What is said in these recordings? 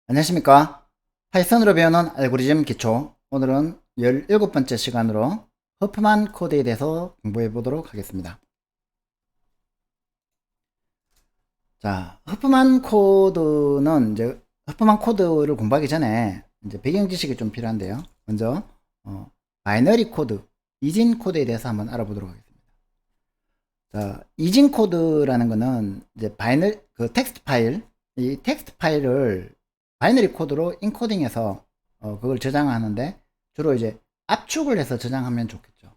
안녕하십니까. 파이썬으로 배우는 알고리즘 기초. 오늘은 17번째 시간으로 허프만 코드에 대해서 공부해 보도록 하겠습니다. 자, 허프만 코드를 공부하기 전에 이제 배경 지식이 좀 필요한데요. 먼저 바이너리 코드, 이진 코드에 대해서 한번 알아보도록 하겠습니다. 자, 이진 코드라는 거는 이제 텍스트 파일, 이 텍스트 파일을 바이너리 코드로 인코딩해서 그걸 저장하는데 주로 이제 압축을 해서 저장하면 좋겠죠.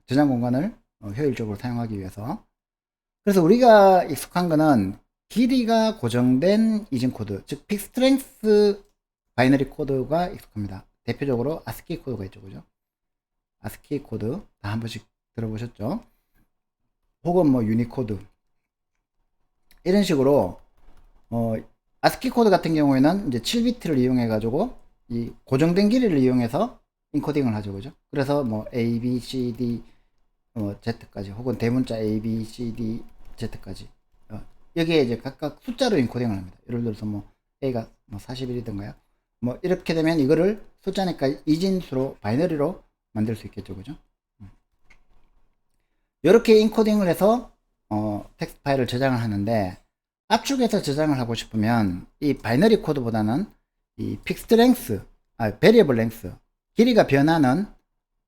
저장 공간을 효율적으로 사용하기 위해서. 그래서 우리가 익숙한 거는 길이가 고정된 이진 코드, 즉 픽스트렝스 바이너리 코드가 익숙합니다. 대표적으로 아스키 코드가 있죠, 그죠? 아스키 코드 다 한 번씩 들어보셨죠? 혹은 뭐 유니코드 이런 식으로 아스키 코드 같은 경우에는 이제 7비트를 이용해 가지고 이 고정된 길이를 이용해서 인코딩을 하죠, 그죠? 그래서 뭐 A, B, C, D, Z까지 혹은 대문자 A, B, C, D, Z까지 여기에 이제 각각 숫자로 인코딩을 합니다. 예를 들어서 뭐 A가 뭐 41이던가요? 뭐 이렇게 되면 이거를 숫자니까 이진수로 바이너리로 만들 수 있겠죠, 그죠? 이렇게 인코딩을 해서 텍스트 파일을 저장을 하는데 압축해서 저장을 하고 싶으면 이 바이너리 코드보다는 이 픽스드 랭스, 베리어블 랭스, 길이가 변하는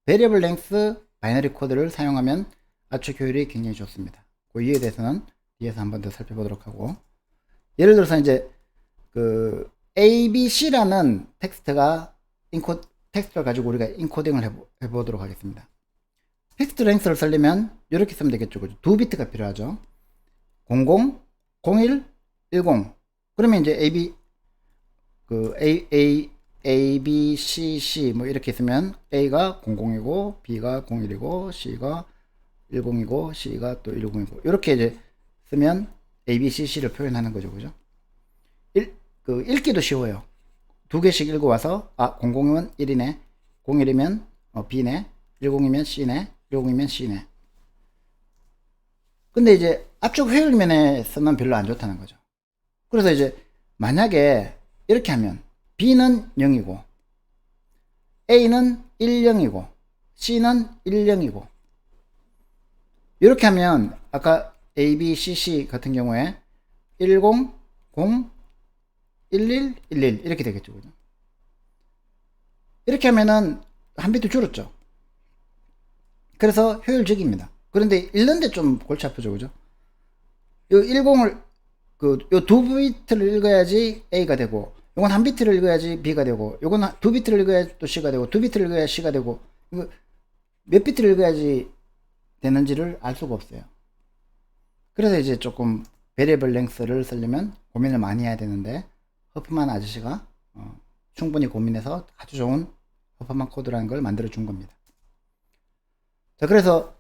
베리어블 랭스 바이너리 코드를 사용하면 압축 효율이 굉장히 좋습니다. 그 이에 대해서는 뒤에서 한 번 더 살펴보도록 하고, 예를 들어서 이제 그 ABC라는 텍스트를 가지고 우리가 인코딩을 해보도록 하겠습니다. 픽스드 랭스를 쓰려면 이렇게 쓰면 되겠죠. 두 비트가 필요하죠. 00, 01, 10. 그러면 이제 A, B, C, C 뭐 이렇게 있으면 A가 00이고 B가 01이고 C가 10이고 C가 또 10이고 이렇게 이제 쓰면 A, B, C, C를 표현하는 거죠, 그죠? 읽기도 쉬워요. 두 개씩 읽어 와서 00이면 1이네, 01이면 B네, 10이면 C네, 10이면 C네. 근데 이제 압축 효율 면에서는 별로 안 좋다는 거죠. 그래서 이제 만약에 이렇게 하면 B는 0이고 A는 10이고 C는 10이고 이렇게 하면 아까 A, B, C, C 같은 경우에 10, 0, 11, 11 이렇게 되겠죠, 그죠? 이렇게 하면은 한 비트 줄었죠. 그래서 효율적입니다. 그런데 읽는데 좀 골치 아프죠, 그죠? 요 10을 요 두 비트를 읽어야지 A가 되고, 요건 한 비트를 읽어야지 B가 되고, 요건 두 비트를 읽어야지 또 C가 되고, 두 비트를 읽어야 C가 되고, 이거 몇 비트를 읽어야지 되는지를 알 수가 없어요. 그래서 이제 조금 베리어블 랭스를 쓰려면 고민을 많이 해야 되는데, 허프만 아저씨가 충분히 고민해서 아주 좋은 허프만 코드라는 걸 만들어 준 겁니다. 자, 그래서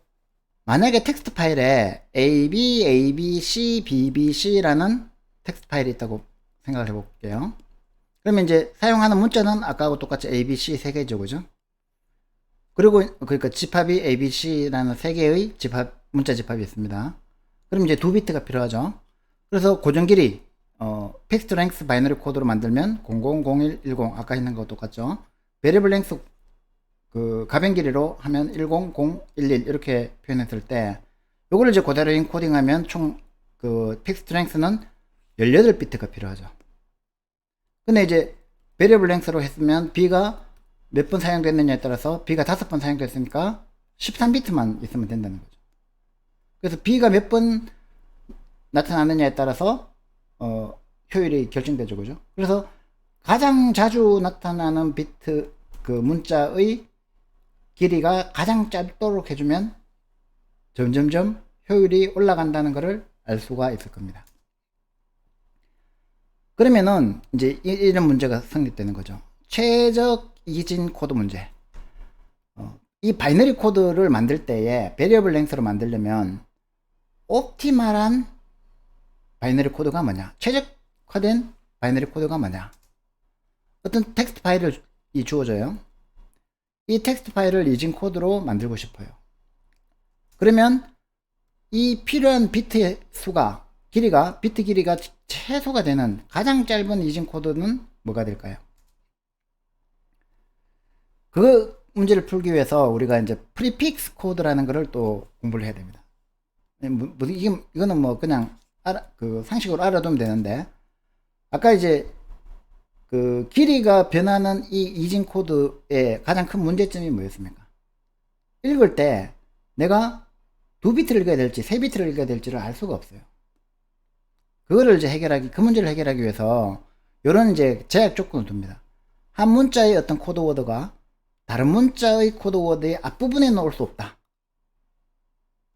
만약에 텍스트 파일에 AB, ABC, BBC라는 텍스트 파일이 있다고 생각을 해볼게요. 그러면 이제 사용하는 문자는 아까하고 똑같이 ABC 세 개죠, 그죠? 그리고 그러니까 집합이 ABC라는 세 개의 문자 집합이 있습니다. 그럼 이제 두 비트가 필요하죠. 그래서 고정 길이 픽스드 랭스 바이너리 코드로 만들면 00, 01, 10 아까 있는 거 똑같죠. 베리어블 랭스 가변 길이로 하면 10, 0, 11 이렇게 표현했을 때 요거를 이제 그대로 인코딩하면 총 픽스드 랭스는 18비트가 필요하죠. 근데 이제 베리어블 랭스로 했으면 B가 몇 번 사용됐느냐에 따라서 B가 5번 사용됐으니까 13비트만 있으면 된다는 거죠. 그래서 B가 몇 번 나타나느냐에 따라서 효율이 결정되죠, 그죠? 그래서 가장 자주 나타나는 비트 문자의 길이가 가장 짧도록 해주면 점점점 효율이 올라간다는 것을 알 수가 있을 겁니다. 그러면은 이제 이런 문제가 성립되는 거죠. 최적 이진 코드 문제. 이 바이너리 코드를 만들 때에 베리어블 랭스로 만들려면 옵티멀한 바이너리 코드가 뭐냐? 최적화된 바이너리 코드가 뭐냐? 어떤 텍스트 파일을 주어져요. 이 텍스트 파일을 이진 코드로 만들고 싶어요. 그러면 이 필요한 비트의 수가 비트 길이가 최소가 되는 가장 짧은 이진 코드는 뭐가 될까요? 그 문제를 풀기 위해서 우리가 이제 프리픽스 코드라는 거를 또 공부를 해야 됩니다. 이거는 뭐 그냥 그 상식으로 알아두면 되는데, 아까 이제 그 길이가 변하는 이 이진 코드의 가장 큰 문제점이 뭐였습니까? 읽을 때 내가 2비트를 읽어야 될지 3비트를 읽어야 될지를 알 수가 없어요. 그거를 이제 그 문제를 해결하기 위해서 이런 이제 제약 조건을 둡니다. 한 문자의 어떤 코드워드가 다른 문자의 코드워드의 앞부분에 넣을 수 없다.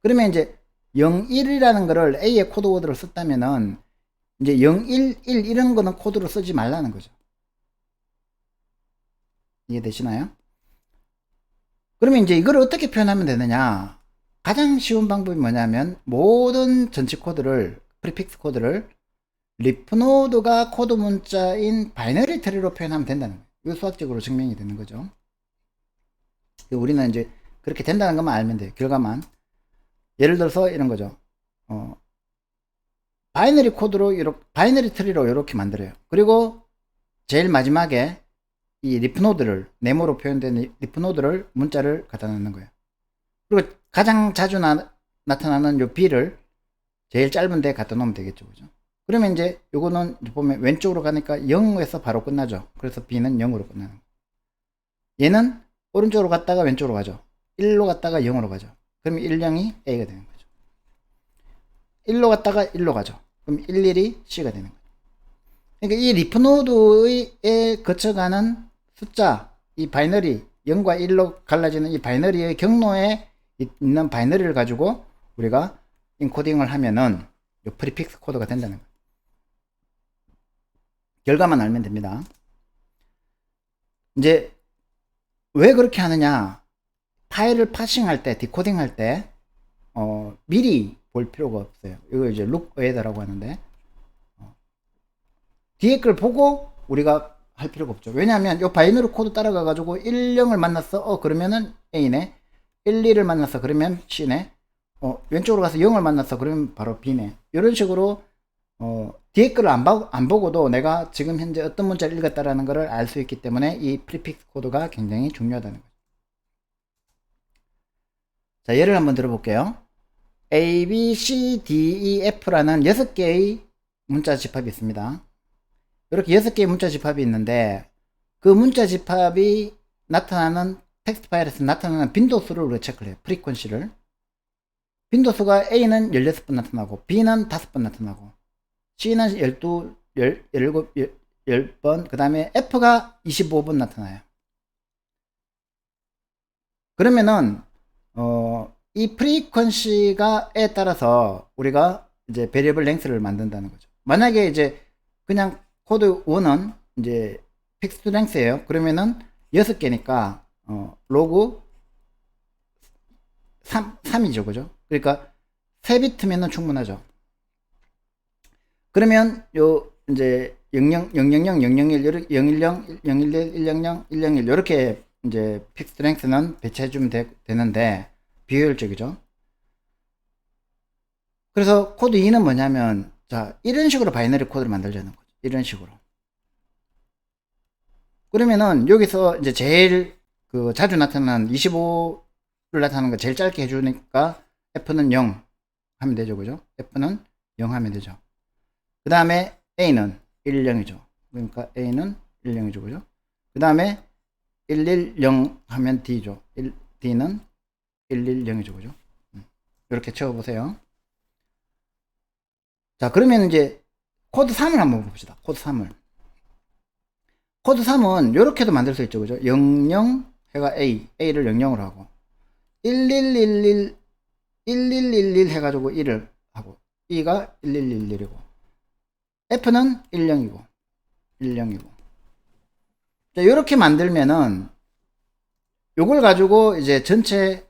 그러면 이제 01이라는 거를 A의 코드워드를 썼다면은 이제 011 이런 거는 코드로 쓰지 말라는 거죠. 이해되시나요? 그러면 이제 이걸 어떻게 표현하면 되느냐? 가장 쉬운 방법이 뭐냐면 모든 전체 코드를, 프리픽스 코드를 리프노드가 코드 문자인 바이너리 트리로 표현하면 된다는 거예요. 이거 수학적으로 증명이 되는 거죠. 우리는 이제 그렇게 된다는 것만 알면 돼요. 결과만. 예를 들어서 이런 거죠. 바이너리 코드로 바이너리 트리로 이렇게 만들어요. 그리고 제일 마지막에 이 리프노드를, 네모로 표현된 리프노드를 문자를 갖다 놓는 거예요. 그리고 가장 자주 나타나는 요 B를 제일 짧은 데 갖다 놓으면 되겠죠. 그죠? 그러면 이제 요거는 보면 왼쪽으로 가니까 0에서 바로 끝나죠. 그래서 B는 0으로 끝나는 거예요. 얘는 오른쪽으로 갔다가 왼쪽으로 가죠. 1로 갔다가 0으로 가죠. 그러면 10이 A가 되는 거죠. 1로 갔다가 1로 가죠. 그럼 11이 C가 되는 거예요. 그러니까 이 리프노드에 거쳐가는 숫자, 이 바이너리 0과 1로 갈라지는 이 바이너리의 경로에 있는 바이너리를 가지고 우리가 인코딩을 하면은 이 프리픽스 코드가 된다는 거예요. 결과만 알면 됩니다. 이제 왜 그렇게 하느냐? 파일을 파싱할 때, 디코딩할 때 미리 볼 필요가 없어요. 이거 이제 look ahead라고 하는데 뒤에 걸 보고 우리가 할 필요가 없죠. 왜냐하면 이 바이너리 코드 따라가 가지고 1, 0을 만났어. 그러면은 A네. 1, 2를 만났어. 그러면 C네. 왼쪽으로 가서 0을 만났어. 그러면 바로 B네. 이런 식으로 뒤에 거를 안 보고도 내가 지금 현재 어떤 문자를 읽었다라는 것을 알 수 있기 때문에 이 프리픽스 코드가 굉장히 중요하다는 거죠. 자, 예를 한번 들어볼게요. A, B, C, D, E, F라는 6개의 문자 집합이 있습니다. 이렇게 6개의 문자 집합이 있는데 그 문자 집합이 나타나는 텍스트 파일에서 나타나는 빈도수를 우리가 체크를 해요. 프리퀀시를. 빈도수가 A는 16번 나타나고 B는 5번 나타나고 C는 12, 17, 10번, 그 다음에 F가 25번 나타나요. 그러면은 이 프리퀀시가에 따라서 우리가 이제 베리어블 랭스를 만든다는 거죠. 만약에 이제 그냥 코드 1은 이제 픽스드 랭스예요. 그러면은 6개니까 로그 3이죠. 그죠? 그러니까 3비트면은 충분하죠. 그러면 요 이제 00, 000, 001, 010, 011, 100, 101 이렇게 이제 픽스드 랭스는 배치해 주면 되는데 비효율적이죠. 그래서 코드 2는 뭐냐면 자, 이런 식으로 바이너리 코드를 만들자는 거죠. 이런 식으로. 그러면은 여기서 이제 제일 그 자주 나타나는 25를 나타나는 거 제일 짧게 해주니까 F는 0 하면 되죠. 그죠? F는 0 하면 되죠. 그 다음에 A는 110이죠. 그러니까 A는 110이죠. 그죠? 그 다음에 110 하면 D죠. D는 110이죠. 그죠? 이렇게 채워보세요. 자, 그러면 이제 코드 3을 한번 봅시다. 코드 3을. 코드 3은 이렇게도 만들 수 있죠. 그죠? 00 해가 A를 00으로 하고 1111 1111 해가지고 1을 하고 E가 1111이고 F는 10이고 10이고 자, 이렇게 만들면은 요걸 가지고 이제 전체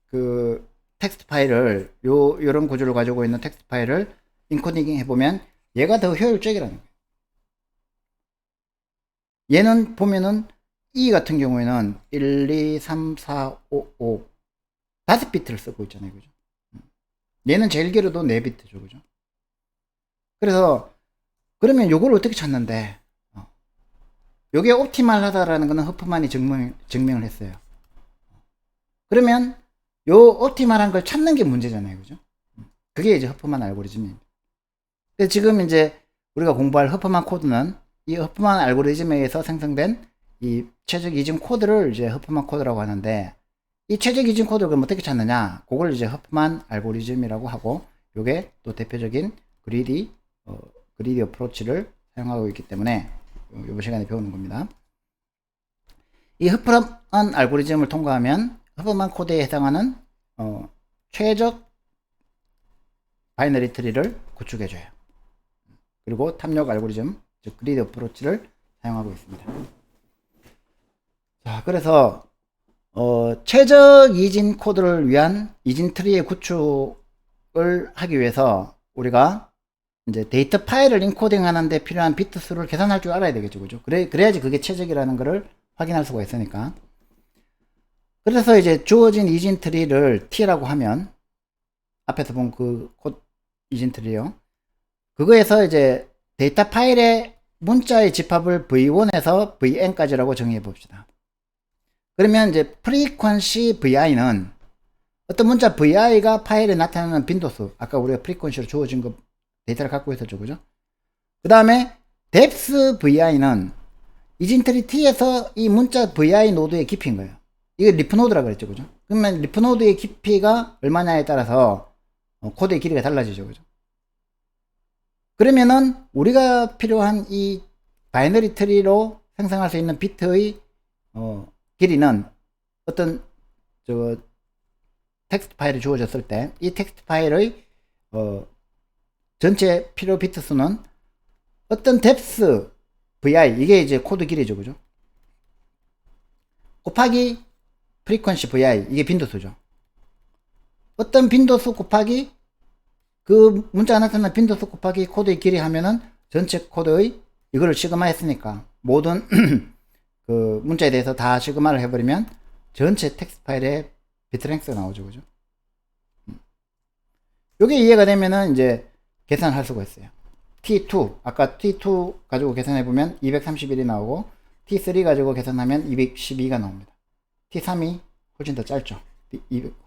그 텍스트 파일을 요런 구조를 가지고 있는 텍스트 파일을 인코딩 해보면 얘가 더 효율적이라는 거예요. 얘는 보면은 E 같은 경우에는 1, 2, 3, 4, 5 5비트를 쓰고 있잖아요. 그죠? 얘는 제일 길어도 4비트죠. 그죠? 그래서 그러면 요걸 어떻게 찾는데 요게 옵티멀하다라는 거는 허프만이 증명을 했어요. 그러면 요 옵티멀한 걸 찾는 게 문제잖아요. 그죠? 그게 이제 허프만 알고리즘입니다. 지금 이제 우리가 공부할 허프만 코드는 이 허프만 알고리즘에 의해서 생성된 이 최적 이중 코드를 이제 허프만 코드라고 하는데, 이 최적 이중 코드를 그럼 어떻게 찾느냐? 그걸 이제 허프만 알고리즘이라고 하고, 요게 또 대표적인 그리디 어프로치를 사용하고 있기 때문에 이번 시간에 배우는 겁니다. 이 허프만 알고리즘을 통과하면 허프만 코드에 해당하는 최적 바이너리 트리를 구축해줘요. 그리고 탐욕 알고리즘, 즉 그리디 어프로치를 사용하고 있습니다. 자, 그래서 최적 이진 코드를 위한 이진 트리의 구축을 하기 위해서 우리가 이제 데이터 파일을 인코딩 하는데 필요한 비트 수를 계산할 줄 알아야 되겠죠. 그죠? 그래야지 그게 최적이라는 것을 확인할 수가 있으니까. 그래서 이제 주어진 이진 트리를 T라고 하면, 앞에서 본 그 코드 이진 트리요. 그거에서 이제 데이터 파일의 문자의 집합을 V1에서 Vn까지라고 정의해 봅시다. 그러면 이제 프리퀀시 VI는 어떤 문자 VI가 파일에 나타나는 빈도수, 아까 우리가 프리퀀시로 주어진 거 데이터를 갖고 있었죠. 그죠? 그 다음에 depth VI는 이진트리 T에서 이 문자 VI 노드의 깊이인 거예요. 이게 리프 노드라고 그랬죠. 그죠? 그러면 리프 노드의 깊이가 얼마냐에 따라서 코드의 길이가 달라지죠. 그죠? 그러면은 우리가 필요한 이 바이너리 트리로 생성할 수 있는 비트의 길이는 어떤 텍스트 파일이 주어졌을 때 이 텍스트 파일의 전체 필요 비트 수는 어떤 depth vi, 이게 이제 코드 길이죠. 그죠? 곱하기 frequency vi, 이게 빈도수죠. 어떤 빈도수 곱하기 그 문자가 나타나는 빈도수 곱하기 코드의 길이 하면은 전체 코드의 이거를 시그마 했으니까 모든 그 문자에 대해서 다 시그마를 해버리면 전체 텍스트 파일의 비트랭스가 나오죠. 그죠? 요게 이해가 되면은 이제 계산할 수가 있어요. T2, 아까 T2 가지고 계산해보면 231이 나오고, T3 가지고 계산하면 212가 나옵니다. T3이 훨씬 더 짧죠.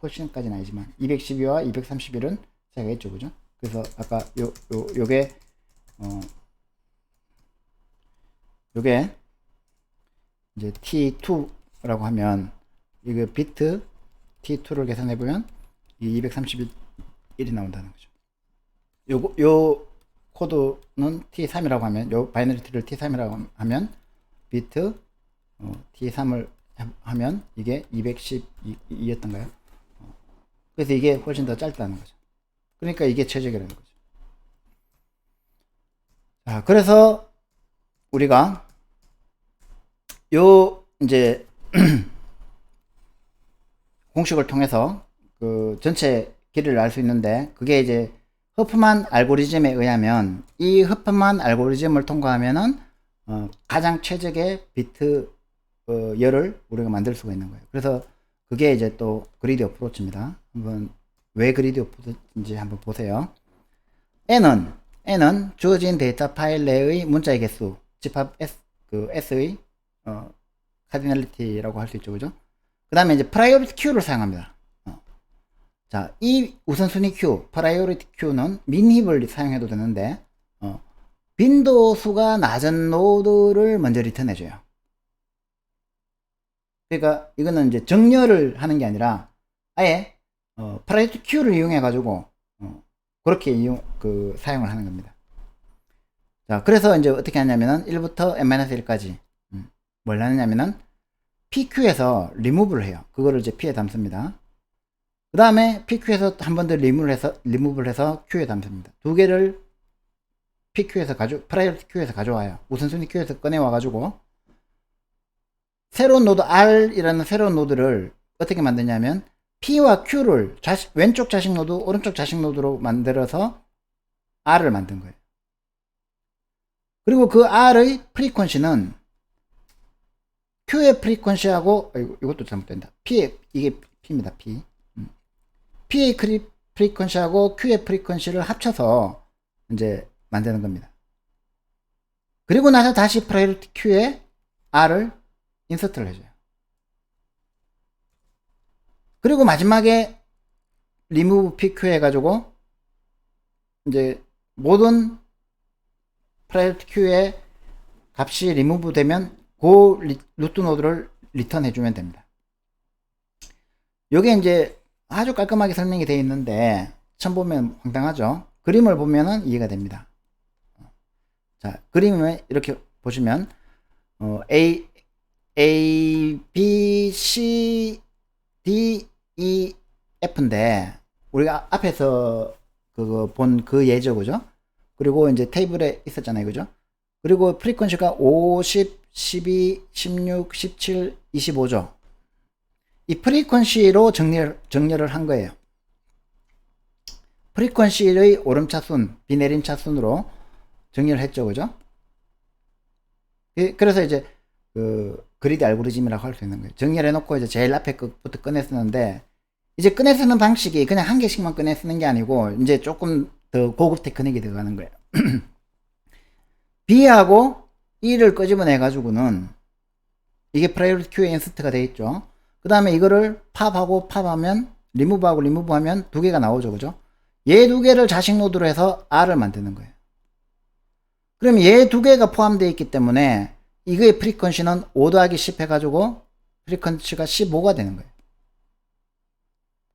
훨씬까지는 아니지만 212와 231은 차이가 있죠. 그죠? 그래서 아까 요게 요게 이제 T2라고 하면 이거 비트 T2를 계산해보면 이 231이 나온다는 거죠. 요 코드는 T3이라고 하면, 요 바이너리 트리를 T3이라고 하면 비트 T3을 하면 이게 212였던가요? 그래서 이게 훨씬 더 짧다는 거죠. 그러니까 이게 최적이라는 거죠. 자, 그래서 우리가 요 이제 공식을 통해서 그 전체 길이를 알 수 있는데, 그게 이제 허프만 알고리즘에 의하면 이 허프만 알고리즘을 통과하면은 가장 최적의 비트 열을 우리가 만들 수가 있는 거예요. 그래서 그게 이제 또 그리디 어프로치입니다. 한번 왜 그리디 어프로치인지 한번 보세요. N은 주어진 데이터 파일 내의 문자의 개수, 집합 S의 카디널리티라고 할 수 있죠. 그죠? 그 다음에 이제 프라이오리티 Q를 사용합니다. 자, 이 우선순위 Q, 프라이오리티 Q는 민힙을 사용해도 되는데, 빈도수가 낮은 노드를 먼저 리턴해줘요. 그러니까 이거는 이제 정렬을 하는 게 아니라 아예 프라이오리티 Q를 이용해가지고 그렇게 사용을 하는 겁니다. 자, 그래서 이제 어떻게 하냐면은 1부터 n-1까지 뭘 하느냐면은 PQ에서 리무브를 해요. 그거를 이제 P에 담습니다. 그 다음에 PQ에서 한 번 더 리무브를 해서 Q에 담습니다. 두 개를 PQ에서 프라이오리티 Q에서 가져와요. 우선순위 Q에서 꺼내와가지고 새로운 노드 R이라는 새로운 노드를 어떻게 만드냐면 P와 Q를 왼쪽 자식 노드, 오른쪽 자식 노드로 만들어서 R을 만든 거예요. 그리고 그 R의 프리퀀시는 Q의 프리퀀시하고, 이것도 잘못된다. 이게 P입니다. P의 프리퀀시하고 Q의 프리퀀시를 합쳐서 이제 만드는 겁니다. 그리고 나서 다시 프라이오리티 Q에 R을 인서트를 해줘요. 그리고 마지막에 remove PQ 해가지고 이제 모든 프라이어티 큐의 값이 remove 되면 그 루트 노드를 리턴 해주면 됩니다. 요게 이제 아주 깔끔하게 설명이 되어 있는데 처음 보면 황당하죠. 그림을 보면은 이해가 됩니다. 자, 그림을 이렇게 보시면 A, B, C, D, E, F인데 우리가 앞에서 그거 본 그 예죠, 그죠? 그리고 이제 테이블에 있었잖아요, 그죠? 그리고 프리퀀시가 50, 12, 16, 17, 25죠. 이 프리퀀시로 정렬을 한 거예요. 프리퀀시의 오름차순, 비내림차순으로 정렬을 했죠, 그죠? 그래서 이제 그 그리드 알고리즘이라고 할 수 있는 거예요. 정렬해 놓고 이제 제일 앞에 것부터 꺼내 쓰는데, 이제 꺼내 쓰는 방식이 그냥 한 개씩만 꺼내 쓰는 게 아니고 이제 조금 더 고급 테크닉이 들어가는 거예요. B하고 E를 끄집어내 가지고는 이게 프라이어리티 큐에 인서트가 되어 있죠. 그 다음에 이거를 팝하고 팝하면, 리무브하고 리무브하면 두 개가 나오죠, 그죠? 얘 두 개를 자식 노드로 해서 R을 만드는 거예요. 그럼 얘 두 개가 포함되어 있기 때문에 이거의 프리퀀시는 5 더하기 10 해가지고 프리퀀시가 15가 되는 거예요.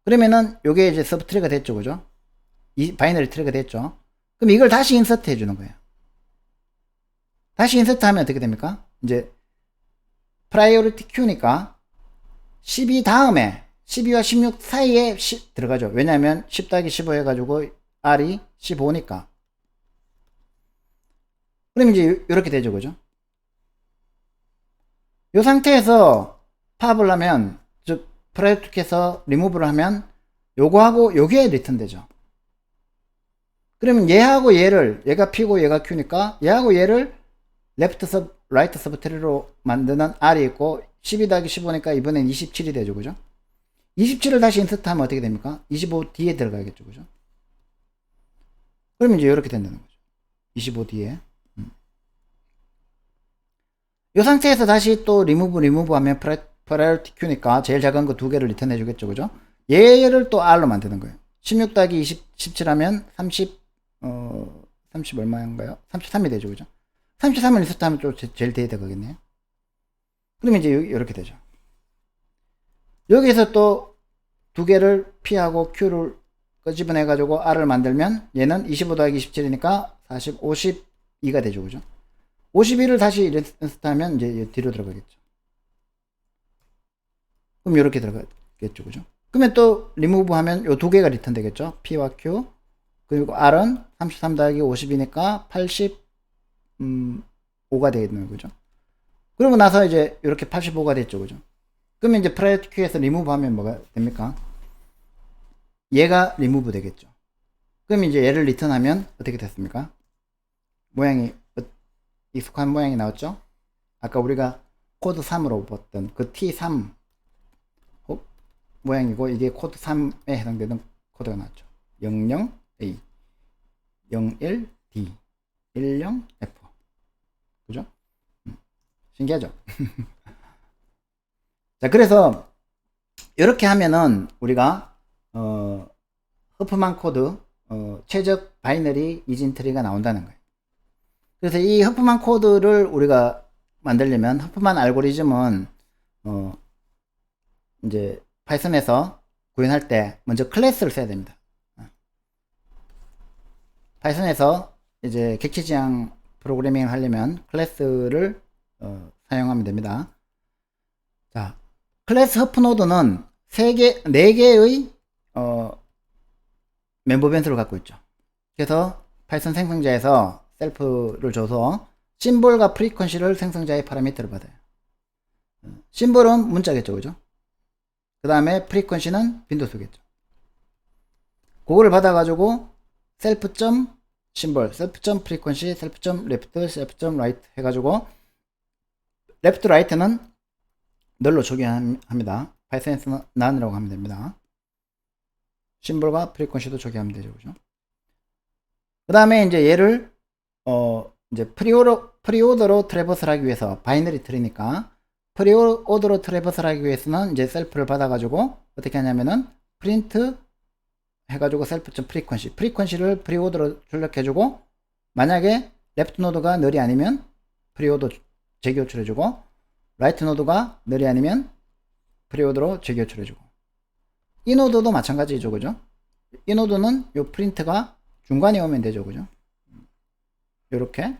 그러면은 요게 이제 서브 트리가 됐죠, 그죠? 이 바이너리 트리가 됐죠. 그럼 이걸 다시 인서트 해주는 거예요. 다시 인서트 하면 어떻게 됩니까? 이제 프라이어리티 큐니까 12 다음에 12와 16 사이에 들어가죠. 왜냐하면 10 더하기 15 해가지고 R이 15니까. 그럼 이제 이렇게 되죠, 그죠? 이 상태에서 팝을 하면, 즉 프라이어티 큐에서 리무브를 하면 요거하고 요게 리턴 되죠. 그러면 얘하고 얘를, 얘가 P고 얘가 Q니까 얘하고 얘를 레프트 서브, 라이트 서브 트리로 만드는 R이 있고 12 더하기 15니까 이번엔 27이 되죠, 그죠? 27을 다시 인서트 하면 어떻게 됩니까? 25 뒤에 들어가겠죠, 그죠? 그러면 이제 이렇게 된다는 거죠. 25 뒤에. 이 상태에서 다시 또 리무브 하면 프라이어티 큐니까 제일 작은 거 두 개를 리턴 해주겠죠, 그죠? 얘를 또 R로 만드는 거예요. 16 더하기 17 하면 30 얼마인가요? 33이 되죠, 그죠? 33을 인서트 하면 또 제일 뒤에 들어가겠네요. 그러면 이제 이렇게 되죠. 여기서 또 두 개를 P하고 Q를 끄집어내 가지고 R을 만들면 얘는 25 더하기 27이니까 40, 52가 되죠, 그죠? 51을 다시 인서트 하면 이제 뒤로 들어가겠죠. 그럼 이렇게 들어가겠죠, 그죠? 그러면 또 리무브 하면 요 두 개가 리턴 되겠죠. P와 Q. 그리고 R은 33 더하기 50이니까 85가 되겠네요, 그죠? 그러고 나서 이제 이렇게 85가 됐죠, 그죠? 그러면 이제 프라이어티 큐에서 리무브 하면 뭐가 됩니까? 얘가 리무브 되겠죠. 그럼 이제 얘를 리턴하면 어떻게 됐습니까? 모양이 익숙한 모양이 나왔죠? 아까 우리가 코드 3으로 봤던 그 T3 모양이고, 이게 코드 3에 해당되는 코드가 나왔죠. 00A, 01D, 10F. 그죠? 신기하죠? 자, 그래서 이렇게 하면은 우리가 허프만 코드 최적 바이너리 이진 트리가 나온다는 거예요. 그래서 이 허프만 코드를 우리가 만들려면, 허프만 알고리즘은 이제 파이썬에서 구현할 때 먼저 클래스를 써야 됩니다. 파이썬에서 이제 객체지향 프로그래밍을 하려면 클래스를 사용하면 됩니다. 자, 클래스 허프 노드는 4개의 멤버 변수를 갖고 있죠. 그래서 파이썬 생성자에서 셀프를 줘서 심볼과 프리퀀시를 생성자의 파라미터를 받아요. 심볼은 문자겠죠, 그죠? 그 다음에 프리퀀시는 빈도수겠죠. 그거를 받아가지고 셀프.심볼, 셀프.프리퀀시, 셀프.레프트, 셀프.라이트 해가지고 레프트 라이트는 널로 적용합니다. 파이썬에서는 none이라고 하면 됩니다. 심볼과 프리퀀시도 적용하면 되죠, 그죠? 그 다음에 이제 얘를 이제 프리오더로 트래버스를 하기 위해서 바이너리 트리니까 프리오더로 트래버스를 하기 위해서는 이제 셀프를 받아가지고 어떻게 하냐면은 프린트 해가지고 프리퀀시를 프리오더로 출력해주고 만약에 레프트 노드가 널이 아니면 프리오더 재교출해주고 라이트 노드가 널이 아니면 프리오더로 재교출해주고 이 노드도 마찬가지죠, 그죠? 이 노드는 요 프린트가 중간에 오면 되죠, 그죠? 요렇게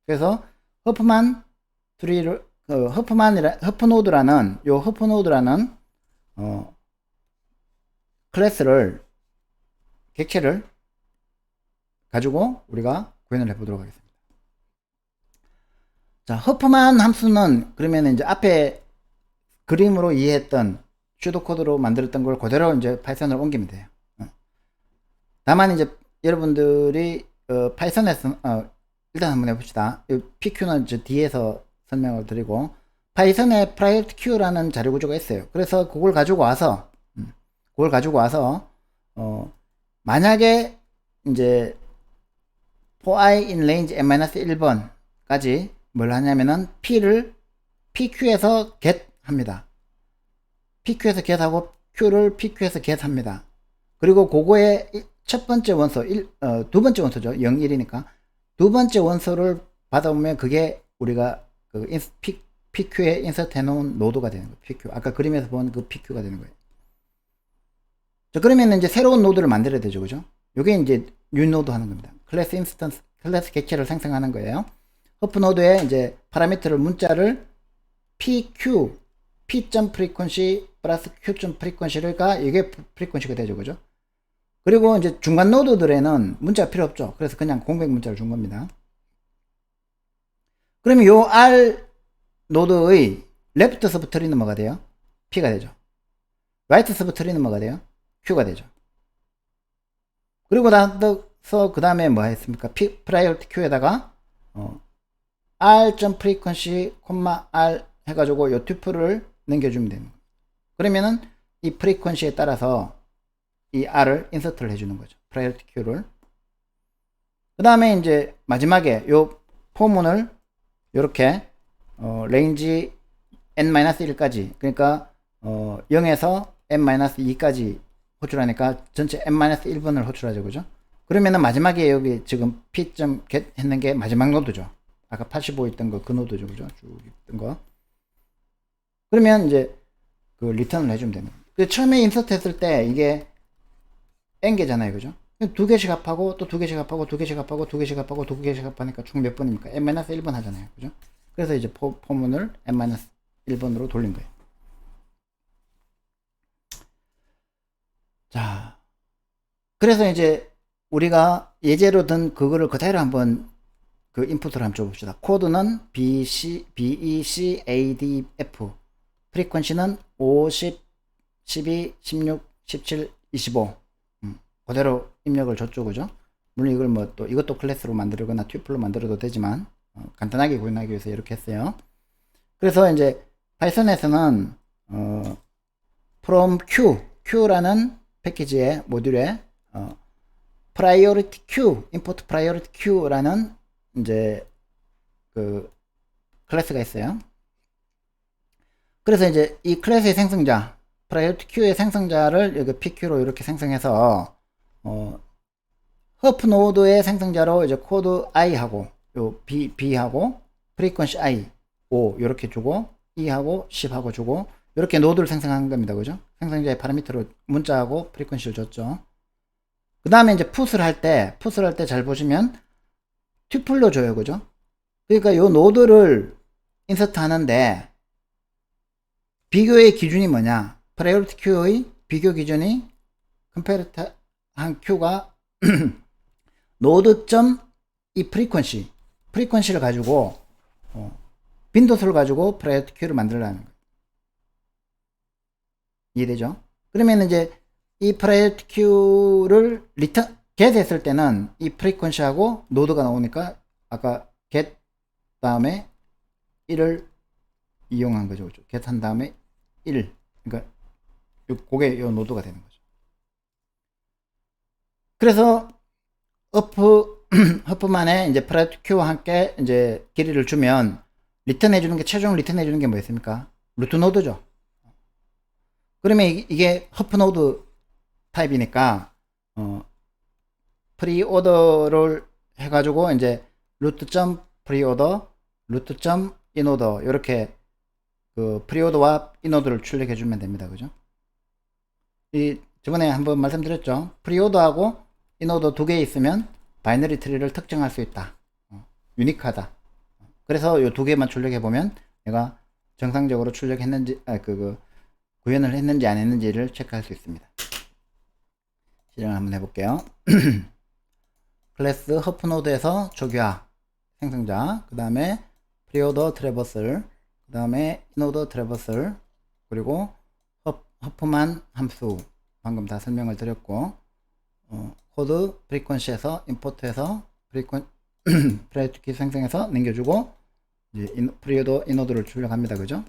그래서 허프만 트리를 허프노드라는 클래스를 객체를 가지고 우리가 구현을 해 보도록 하겠습니다. 자, 허프만 함수는 그러면 이제 앞에 그림으로 이해했던 슈도 코드로 만들었던 걸 그대로 이제 파이썬으로 옮기면 돼요. 다만 이제 여러분들이 파이썬에서 일단 한번 해봅시다. PQ는 저 뒤에서 설명을 드리고 파이썬에 priority queue라는 자료 구조가 있어요. 그래서 그걸 가지고 와서 만약에 이제 for i in range n-1번까지 뭘 하냐면은 PQ에서 get 합니다. PQ에서 get하고 Q를 PQ에서 get 합니다. 그리고 그거의 첫 번째 원소, 두 번째 원소죠. 0, 1이니까. 두 번째 원소를 받아보면 그게 우리가 그 PQ에 인서트 해놓은 노드가 되는 거예요. PQ. 아까 그림에서 본 그 PQ가 되는 거예요. 자, 그러면 이제 새로운 노드를 만들어야 되죠. 그죠? 요게 이제 뉴 노드 하는 겁니다. 클래스 객체를 생성하는 거예요. 허프 노드에 이제 파라미터를 문자를 PQ, P.frequency 플러스 Q.frequency가 이게 프리퀀시가 되죠. 그죠? 그리고 이제 중간 노드들에는 문자가 필요 없죠. 그래서 그냥 공백 문자를 준 겁니다. 그러면 요 R 노드의 레프트 서브 트리는 뭐가 돼요? P가 되죠. 라이트 서브 트리는 뭐가 돼요? Q가 되죠. 그리고 나서 그 다음에 뭐 했습니까? priority Q에다가 R.frequency, R 해가지고 요 튜플을 넘겨주면 됩니다. 그러면은 이 프리퀀시에 따라서 이 R을 인서트를 해주는 거죠. priority Q를. 그 다음에 이제 마지막에 요 포문을 요렇게 range n-1까지 그러니까 0에서 n-2까지 호출하니까 전체 n-1번을 호출하죠. 그죠? 그러면은 마지막에 여기 지금 p.get 했는 게 마지막 노드죠. 아까 85 있던 거 그 노드죠. 그죠? 쭉 있던 거. 그러면 이제 그 리턴을 해주면 됩니다. 처음에 인서트 했을 때 이게 n개잖아요. 그죠? 두 개씩 합하고 또 두 개씩 합하고 두 개씩 합하고 두 개씩 합하고 두 개씩 합하니까 총 몇 번입니까? n-1번 하잖아요. 그죠? 그래서 이제 포문을 n-1번으로 돌린 거예요. 자, 그래서 이제 우리가 예제로 든 그거를 그대로 한번 그 인풋을 한번 줘봅시다. 코드는 BECADF, 프리퀀시는 50, 12, 16, 17, 25. 그대로 입력을 줬죠. 그죠? 물론 이걸 뭐 또 이것도 클래스로 만들거나 튜플로 만들어도 되지만 간단하게 구현하기 위해서 이렇게 했어요. 그래서 이제 파이썬에서는 from Q라는 패키지의 모듈에 priority Q, import priority Q라는 이제 그 클래스가 있어요. 그래서 이제 이 클래스의 생성자, priority Q의 생성자를 여기 PQ로 이렇게 생성해서 허프 노드의 생성자로 이제 코드 i하고 요 b하고 프리퀀시 i 5 이렇게 주고 e하고 10하고 주고 이렇게 노드를 생성한 겁니다. 그죠? 생성자의 파라미터로 문자하고 프리퀀시를 줬죠. 그 다음에 이제 풋을 할 때 잘 보시면 튜플로 줘요. 그죠? 그러니까 요 노드를 인서트 하는데 비교의 기준이 뭐냐? priority queue의 비교 기준이 compared 한 Q가 노드점 이 프리퀀시를 가지고 빈도수를 가지고 priority queue를 만들라는 거예요. 이해되죠? 그러면 이제 이 priority queue를 리턴 get 했을 때는 이 프리퀀시하고 노드가 나오니까 아까 get 다음에 1을 이용한 거죠. get 한 다음에 1 그러니까 그게 요 노드가 되는 거죠. 그래서 up 허프만의 이제 프라이어티 큐와 함께 이제 길이를 주면 리턴 해주는 게, 최종 리턴 해주는 게 뭐였습니까? 루트 노드죠. 그러면 이게 허프 노드 타입이니까, 프리오더를 해가지고 이제 루트.프리오더, 루트.인오더 이렇게 그 프리오더와 인오더를 출력해주면 됩니다. 그죠? 저번에 한번 말씀드렸죠. 프리오더하고 인오더 두 개 있으면 바이너리 트리를 특정할 수 있다. 유니크하다. 그래서 이 두 개만 출력해 보면 내가 정상적으로 출력했는지, 구현을 했는지 안 했는지를 체크할 수 있습니다. 실행을 한번 해볼게요. 클래스 허프노드에서 초기화 생성자, 그 다음에 프리오더 트래버설, 그 다음에 인오더 트래버설, 그리고 허프만 함수 방금 다 설명을 드렸고, 코드 프리퀀시에서 임포트해서 프라이어티 키 생성해서 남겨주고, 이제 프리오더 인오더를 출력합니다. 그죠?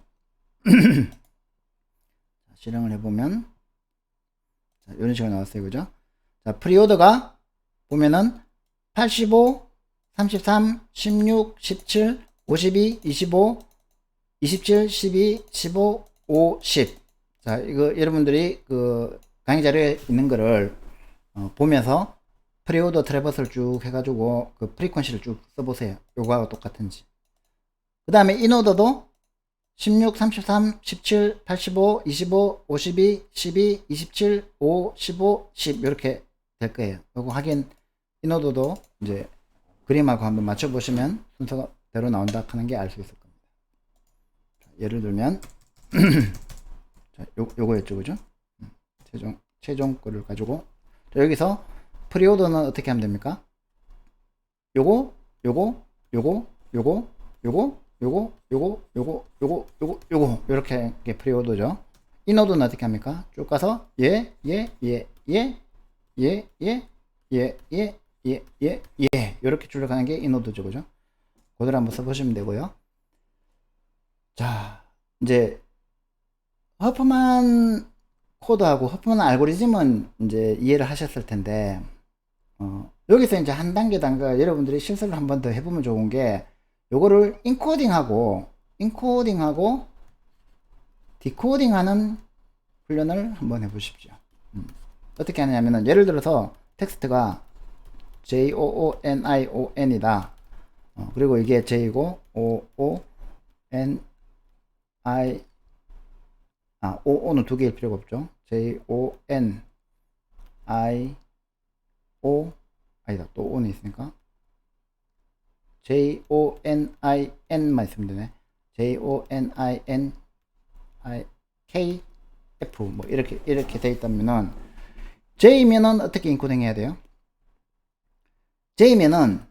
실행을 해보면 자, 이런 식으로 나왔어요. 그죠? 자, 프리오더가 보면은 85, 33, 16, 17, 52, 25, 27, 12, 15, 5, 10. 자, 이거 여러분들이 그 강의 자료에 있는 거를 보면서 프리오더 트래버스를 쭉 해가지고 그 프리퀀시를 쭉 써보세요. 요거하고 똑같은지. 그 다음에 인오더도 16, 33, 17, 85, 25, 52, 12, 27, 5, 15, 10 이렇게 될 거예요. 요거 확인, 인오더도 이제 그림하고 한번 맞춰보시면 순서대로 나온다 하는 게 알 수 있을 겁니다. 예를 들면 자, 요거였죠. 그죠? 최종 거를 가지고 자, 여기서 프리오더는 어떻게 하면 됩니까? 요거 요렇게 프리오더죠. 인오더는 어떻게 합니까? 쭉 가서 요렇게 출력하는 게 인오더죠. 그죠? 그대로 한번 써보시면 되고요. 자, 이제 허프만 코드하고 허프만 알고리즘은 이제 이해를 하셨을 텐데, 여기서 이제 한 단계 여러분들이 실습을 한번 더 해보면 좋은 게, 요거를 인코딩하고 디코딩하는 훈련을 한번 해보십시오. 어떻게 하냐면은, 예를 들어서 텍스트가 JOONION이다. 그리고 이게 J이고 OONI, OO는 두 개일 필요가 없죠. JONIO, 아니다, 또 O는 있으니까 JONIN만 있으면 되네. JONINIKF 뭐 이렇게 돼 있다면은, J면은 어떻게 인코딩 해야 돼요? J면은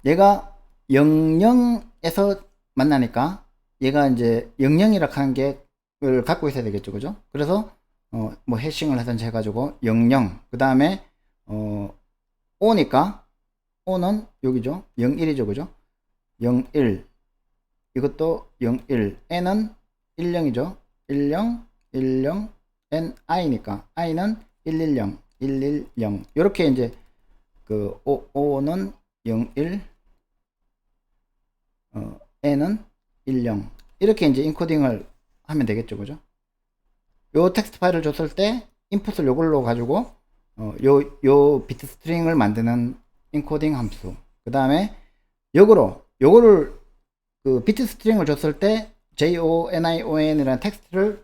얘가 00에서 만나니까 얘가 이제 00이라 하는 게 을 갖고 있어야 되겠죠. 그죠? 그래서 뭐 해싱을 하든지 해가지고 00, 그 다음에 O니까 O는 여기죠. 01이죠. 그죠? 01, 이것도 01, N은 10이죠. 10, 10, N, I니까 I는 110, 110 요렇게 이제 그 O는 01, N은 10 이렇게 이제 인코딩을 하면 되겠죠. 그죠? 요 텍스트 파일을 줬을 때 인풋을 요걸로 가지고 요 비트 스트링을 만드는 인코딩 함수, 그 다음에 요거를 그 비트 스트링을 줬을 때 JONION이라는 텍스트를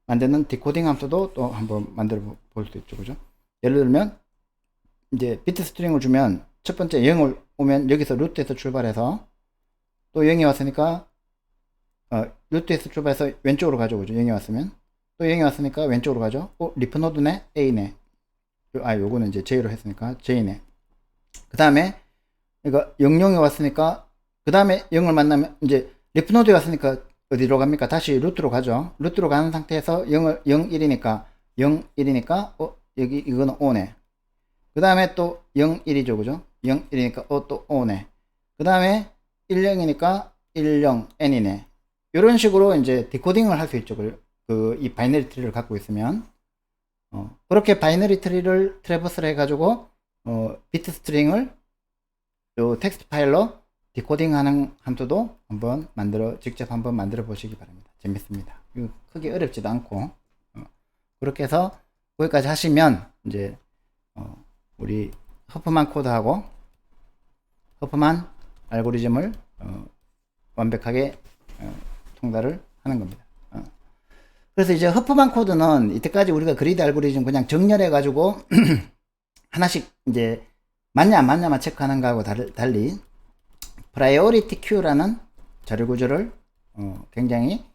만드는 디코딩 함수도 또 한번 만들어 볼 수 있죠. 그죠? 예를 들면 이제 비트 스트링을 주면 첫 번째 0을 오면 여기서 루트에서 출발해서 또 0이 왔으니까 루트에서 출발해서 왼쪽으로 가죠. 그죠? 0이 왔으면 또 0이 왔으니까 왼쪽으로 가죠. 리프 노드네, A네. 요거는 이제 J로 했으니까 J네. 그 다음에 이거 00이 왔으니까 그 다음에 0을 만나면 이제 리프 노드에 왔으니까 어디로 갑니까? 다시 루트로 가죠. 루트로 가는 상태에서 1이니까 여기 이거는 O네. 그 다음에 또 0, 1이죠. 그죠? 0, 1이니까 또 O네. 그 다음에 10이니까 10, N이네. 이런 식으로 이제 디코딩을 할 수 있죠. 이 바이너리 트리를 갖고 있으면. 그렇게 바이너리 트리를 트래버스를 해가지고 비트 스트링을 요 텍스트 파일로 디코딩하는 함수도 직접 한번 만들어 보시기 바랍니다. 재밌습니다. 이거 크게 어렵지도 않고, 그렇게 해서 거기까지 하시면 이제 우리 허프만 코드하고 허프만 알고리즘을 완벽하게 통달을 하는 겁니다. 그래서 이제 허프만 코드는 이때까지 우리가 그리드 알고리즘 그냥 정렬해 가지고 하나씩 이제 맞냐 안 맞냐만 체크하는 거하고 달리 프라이오리티 큐라는 자료 구조를 굉장히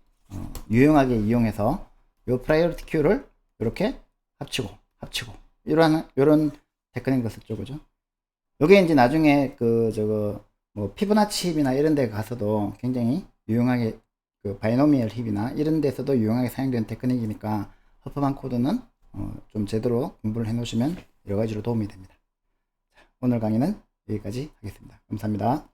유용하게 이용해서 이 프라이오리티 큐를 이렇게 합치고 이런 테크닉을 썼죠. 그죠? 요게 이제 나중에 뭐 피보나치 힙이나 이런 데 가서도 굉장히 유용하게, 그 바이노미얼 힙이나 이런 데서도 유용하게 사용되는 테크닉이니까 허프만 코드는 좀 제대로 공부를 해 놓으시면 여러 가지로 도움이 됩니다. 오늘 강의는 여기까지 하겠습니다. 감사합니다.